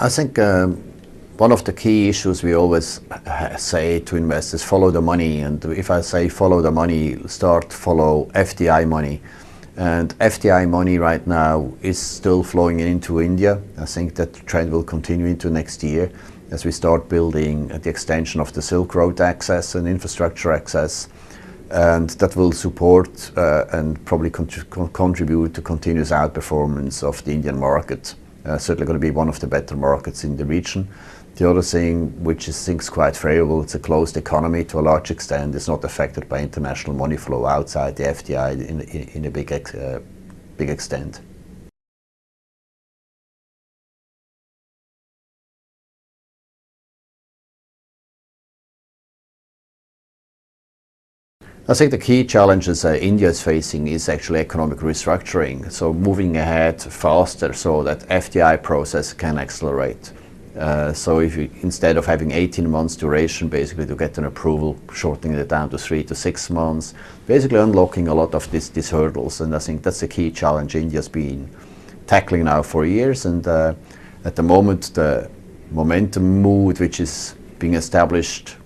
I think one of the key issues we always say to investors, follow the money. And if I say follow the money, follow FDI money. And FDI money right now is still flowing into India. I think that trend will continue into next year as we start building the extension of the Silk Road access and infrastructure access. And that will support and probably contribute to continuous outperformance of the Indian market. Certainly going to be one of the better markets in the region. The other thing, which is things quite favorable, it's a closed economy to a large extent. It's not affected by international money flow outside the FDI in a big extent. I think the key challenges India is facing is actually economic restructuring. So moving ahead faster so that FDI process can accelerate. So if you, instead of having 18 months duration basically to get an approval, shortening it down to 3 to 6 months, basically unlocking a lot of these hurdles. And I think that's the key challenge India's been tackling now for years. And at the moment, the momentum mood which is being established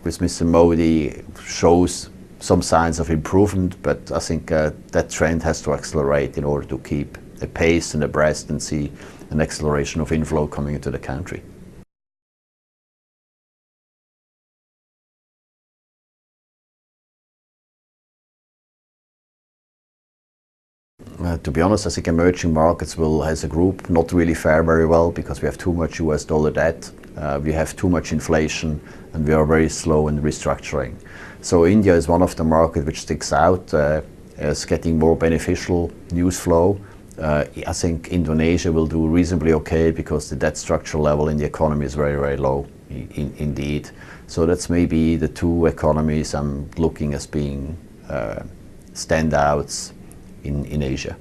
with Mr. Modi shows some signs of improvement, but I think that trend has to accelerate in order to keep a pace and abreast and see an acceleration of inflow coming into the country. To be honest, I think emerging markets will, as a group, not really fare very well because we have too much US dollar debt, we have too much inflation, and we are very slow in restructuring. So India is one of the markets which sticks out as getting more beneficial news flow. I think Indonesia will do reasonably okay because the debt structure level in the economy is very, very low indeed. So that's maybe the two economies I'm looking as being standouts in Asia.